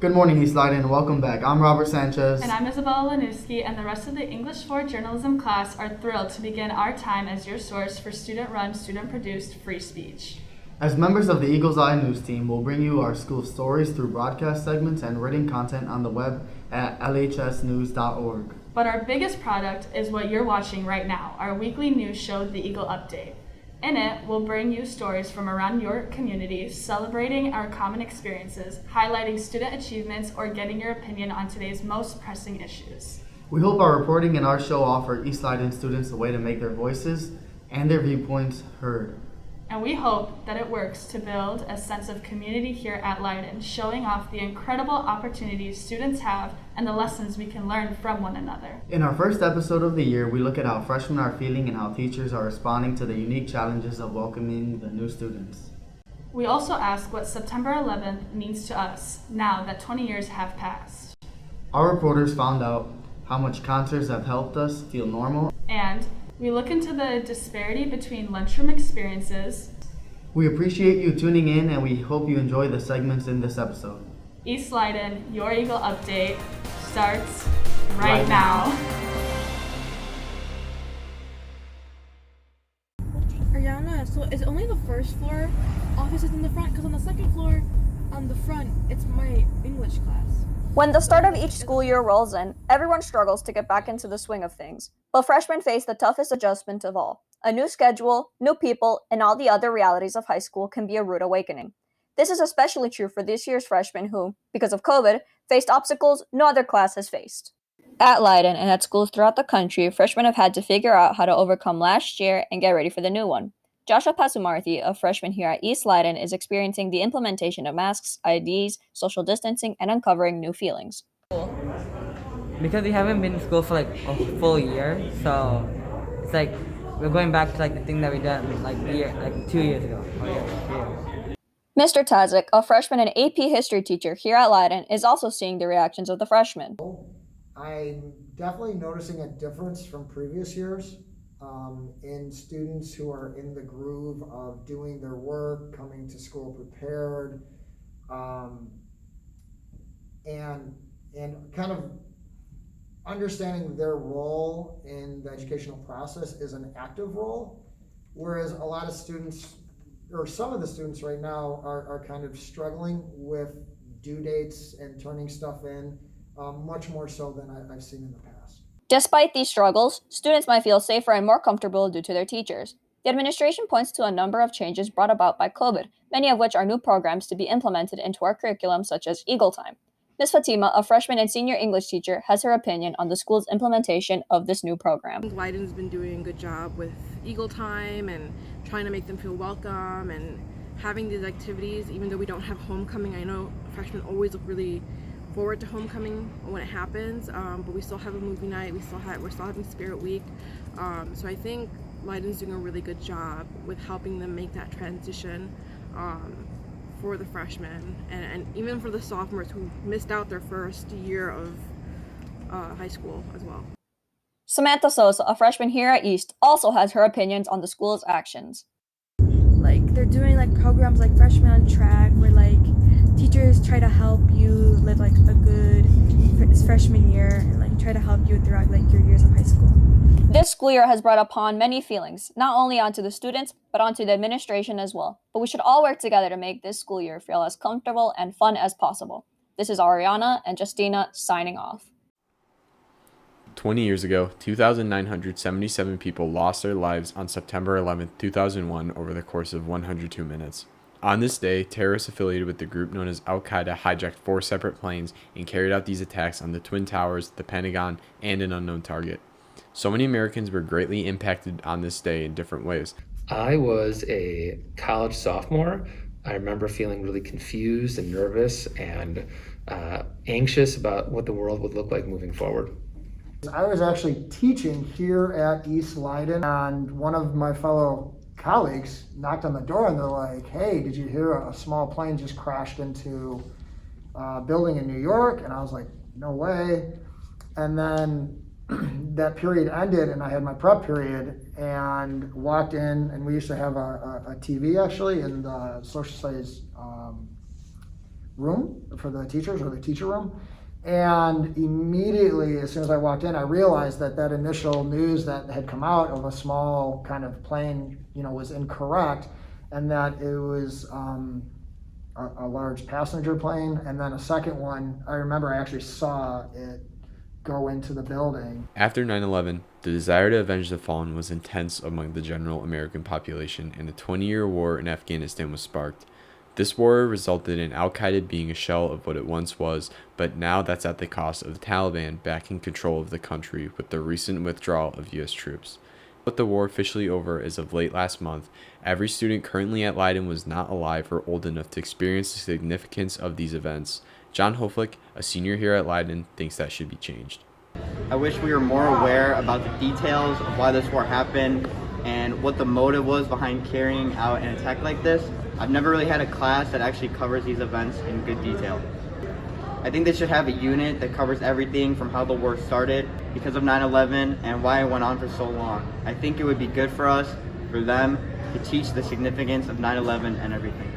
Good morning, East Leyden. Welcome back. I'm Robert Sanchez. And I'm Izabella, Laniewski, and the rest of the English 4 journalism class are thrilled to begin our time as your source for student-run, student-produced free speech. As members of the Eagle's Eye News team, we'll bring you our school stories through broadcast segments and written content on the web at lhsnews.org. But our biggest product is what you're watching right now, our weekly news show, The Eagle Update. In it, we'll bring you stories from around your community, celebrating our common experiences, highlighting student achievements, or getting your opinion on today's most pressing issues. We hope our reporting and our show offer East Leyden students a way to make their voices and their viewpoints heard. And we hope that it works to build a sense of community here at Leyden, showing off the incredible opportunities students have and the lessons we can learn from one another. In our first episode of the year, we look at how freshmen are feeling and how teachers are responding to the unique challenges of welcoming the new students. We also ask what September 11th means to us now that 20 years have passed. Our reporters found out how much concerts have helped us feel normal. And we look into the disparity between lunchroom experiences. We appreciate you tuning in, and we hope you enjoy the segments in this episode. East Leyden, your Eagle Update, starts right now. Ariana, so is it only the first floor office is in the front? Because on the second floor, on the front, it's my English class. When the start of each school year rolls in, everyone struggles to get back into the swing of things. But freshmen face the toughest adjustment of all. A new schedule, new people, and all the other realities of high school can be a rude awakening. This is especially true for this year's freshmen who, because of COVID, faced obstacles no other class has faced. At Leyden and at schools throughout the country, freshmen have had to figure out how to overcome last year and get ready for the new one. Joshua Pasumarthy, a freshman here at East Leyden, is experiencing the implementation of masks, IDs, social distancing, and uncovering new feelings. Because we haven't been in school for like a full year, so it's like we're going back to like the thing that we did like 2 years ago. Mr. Tazik, a freshman and AP history teacher here at Leyden, is also seeing the reactions of the freshmen. I'm definitely noticing a difference from previous years in students who are in the groove of doing their work, coming to school prepared, and kind of understanding their role in the educational process is an active role, whereas a lot of students, or some of the students right now, are kind of struggling with due dates and turning stuff in, much more so than I've seen in the past. Despite these struggles, students might feel safer and more comfortable due to their teachers. The administration points to a number of changes brought about by COVID, many of which are new programs to be implemented into our curriculum, such as Eagle Time. Ms. Fatima, a freshman and senior English teacher, has her opinion on the school's implementation of this new program. Leyden's been doing a good job with Eagle Time and trying to make them feel welcome and having these activities, even though we don't have homecoming. I know freshmen always look really forward to homecoming when it happens, but we still have a movie night, we're still having Spirit Week, so I think Leyden's doing a really good job with helping them make that transition for the freshmen and even for the sophomores who missed out their first year of high school as well. Samantha Sosa, a freshman here at East, also has her opinions on the school's actions. Like they're doing like programs like Freshman on Track where like teachers try to help you live like a good freshman year and like try to help you throughout like your years of high school. This school year has brought upon many feelings, not only onto the students, but onto the administration as well. But we should all work together to make this school year feel as comfortable and fun as possible. This is Ariana and Justyna signing off. 20 years ago, 2,977 people lost their lives on September 11, 2001 over the course of 102 minutes. On this day, terrorists affiliated with the group known as Al-Qaeda hijacked 4 separate planes and carried out these attacks on the Twin Towers, the Pentagon, and an unknown target. So many Americans were greatly impacted on this day in different ways. I was a college sophomore. I remember feeling really confused and nervous and anxious about what the world would look like moving forward. I was actually teaching here at East Leyden, and one of my fellow colleagues knocked on the door and they're like, "Hey, did you hear a small plane just crashed into a building in New York?" And I was like, "No way." And then that period ended and I had my prep period and walked in, and we used to have a TV actually in the social studies room for the teachers, or the teacher room. And immediately, as soon as I walked in, I realized that that initial news that had come out of a small kind of plane, was incorrect, and that it was a large passenger plane. And then a second one, I remember I actually saw it go into the building. After 9/11, the desire to avenge the fallen was intense among the general American population, and a 20-year war in Afghanistan was sparked. This war resulted in Al-Qaeda being a shell of what it once was, but now that's at the cost of the Taliban backing control of the country with the recent withdrawal of U.S. troops. With the war officially over as of late last month, every student currently at Leyden was not alive or old enough to experience the significance of these events. John Hoflick, a senior here at Leyden, thinks that should be changed. I wish we were more aware about the details of why this war happened and what the motive was behind carrying out an attack like this. I've never really had a class that actually covers these events in good detail. I think they should have a unit that covers everything from how the war started because of 9/11 and why it went on for so long. I think it would be good for us, for them, to teach the significance of 9/11 and everything.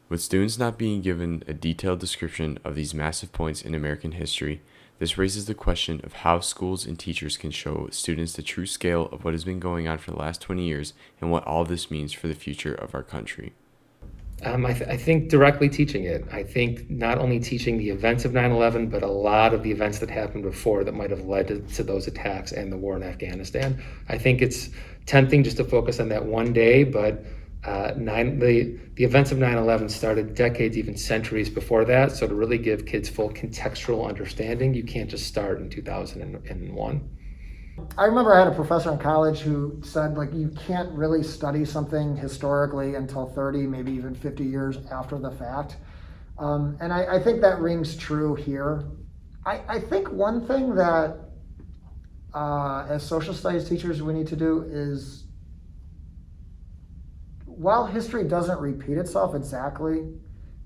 With students not being given a detailed description of these massive points in American history, this raises the question of how schools and teachers can show students the true scale of what has been going on for the last 20 years and what all this means for the future of our country. I think directly teaching it. I think not only teaching the events of 9/11, but a lot of the events that happened before that might have led to those attacks and the war in Afghanistan. I think it's tempting just to focus on that one day, but the events of 9/11 started decades, even centuries before that. So to really give kids full contextual understanding, you can't just start in 2001. I remember I had a professor in college who said, you can't really study something historically until 30, maybe even 50 years after the fact. And I think that rings true here. I think one thing that as social studies teachers we need to do is, while history doesn't repeat itself exactly,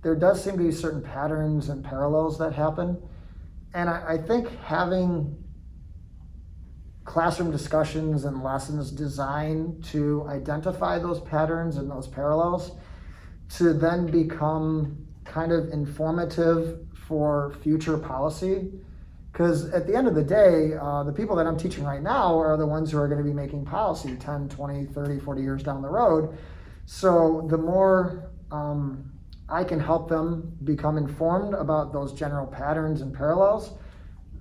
there does seem to be certain patterns and parallels that happen. And I think having classroom discussions and lessons designed to identify those patterns and those parallels to then become kind of informative for future policy. Because at the end of the day, the people that I'm teaching right now are the ones who are going to be making policy 10, 20, 30, 40 years down the road. So the more I can help them become informed about those general patterns and parallels,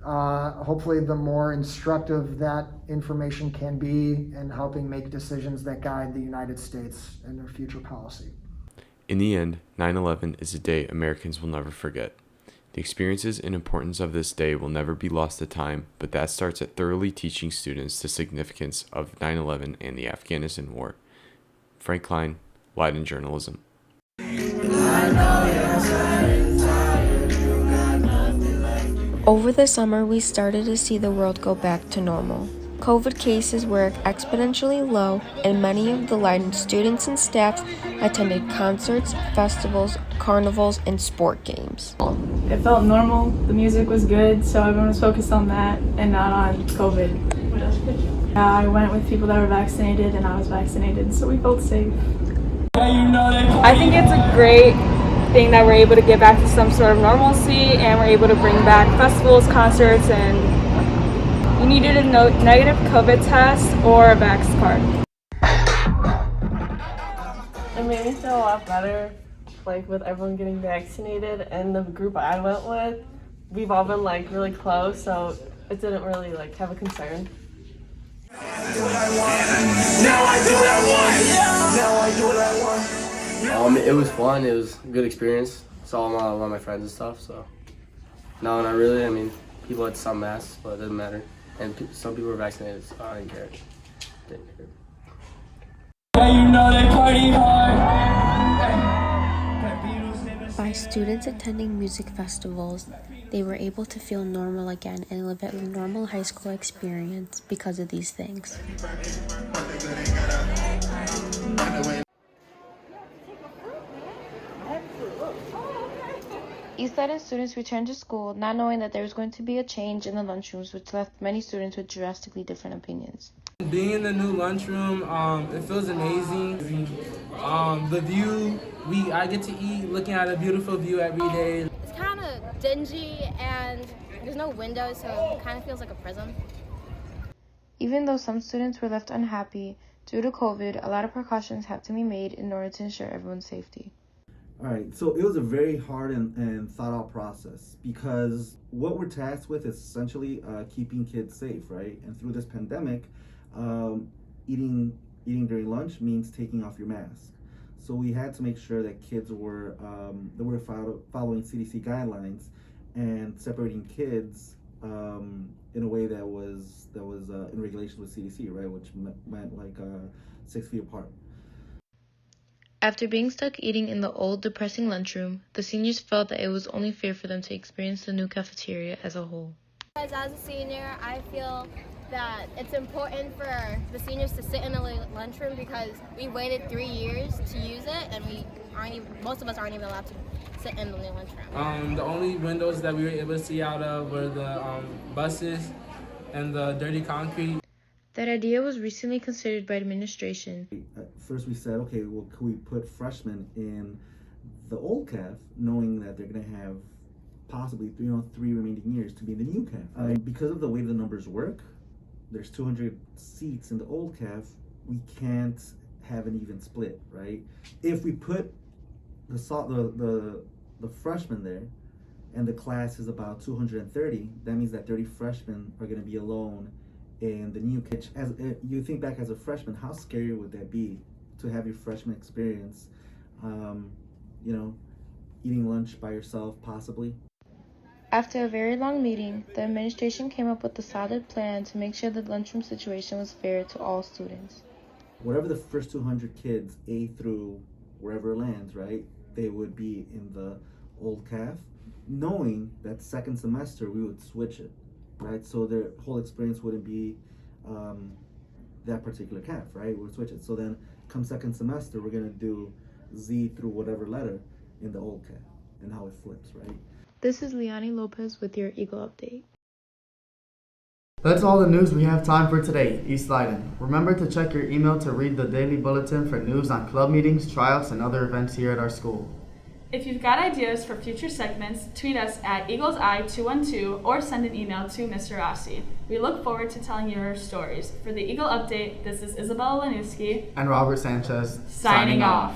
hopefully the more instructive that information can be in helping make decisions that guide the United States and their future policy. In the end, 9/11 is a day Americans will never forget. The experiences and importance of this day will never be lost to time, but that starts at thoroughly teaching students the significance of 9/11 and the Afghanistan War. Frank Klein, Leyden Journalism. Over the summer, we started to see the world go back to normal. COVID cases were exponentially low, and many of the Leyden students and staff attended concerts, festivals, carnivals, and sport games. It felt normal, the music was good, so everyone was focused on that and not on COVID. I went with people that were vaccinated and I was vaccinated, so we felt safe. I think it's a great thing that we're able to get back to some sort of normalcy and we're able to bring back festivals, concerts, and you needed a negative COVID test or a vax card. It made me feel a lot better, with everyone getting vaccinated, and the group I went with, we've all been really close, so it didn't really have a concern. It was fun. It was a good experience. Saw a lot of my friends and stuff. So no, not really. I mean, people had some masks, but it doesn't matter. And some people were vaccinated, so I didn't care. By students attending music festivals, they were able to feel normal again and live a normal high school experience because of these things. East Leyden students returned to school not knowing that there was going to be a change in the lunchrooms, which left many students with drastically different opinions. Being in the new lunchroom, it feels amazing. The view, I get to eat looking at a beautiful view every day. It's kind of dingy and there's no windows, so it kind of feels like a prison. Even though some students were left unhappy due to COVID, a lot of precautions have to be made in order to ensure everyone's safety. All right, so it was a very hard and thought out process because what we're tasked with is essentially keeping kids safe, right? And through this pandemic, eating during lunch means taking off your mask. So we had to make sure that kids were following CDC guidelines and separating kids in a way that was in regulation with CDC, right? Which meant like 6 feet apart. After being stuck eating in the old, depressing lunchroom, the seniors felt that it was only fair for them to experience the new cafeteria as a whole. As a senior, I feel that it's important for the seniors to sit in the lunchroom because we waited 3 years to use it, and most of us aren't even allowed to sit in the lunchroom. The only windows that we were able to see out of were the buses and the dirty concrete. That idea was recently considered by administration. At first we said, okay, well, could we put freshmen in the old CAF, knowing that they're going to have possibly 3 remaining years to be in the new CAF. Because of the way the numbers work, there's 200 seats in the old CAF, we can't have an even split, right? If we put the freshmen there, and the class is about 230, that means that 30 freshmen are going to be alone in the new kitchen. As you think back as a freshman, how scary would that be to have your freshman experience, eating lunch by yourself, possibly? After a very long meeting, the administration came up with a solid plan to make sure the lunchroom situation was fair to all students. Whatever the first 200 kids, A through wherever it lands, right, they would be in the old CAF, knowing that second semester we would switch it, right? So their whole experience wouldn't be that particular CAF, right? We'll switch it. So then come second semester, we're gonna do Z through whatever letter in the old CAF and how it flips, right? This is Leannie Lopez with your Eagle Update. That's all the news we have time for today, East Leyden. Remember to check your email to read the daily bulletin for news on club meetings, tryouts, and other events here at our school. If you've got ideas for future segments, tweet us at EaglesEye212 or send an email to Mr. Rossi. We look forward to telling your stories. For the Eagle Update, this is Izabella Laniewski and Robert Sanchez signing off.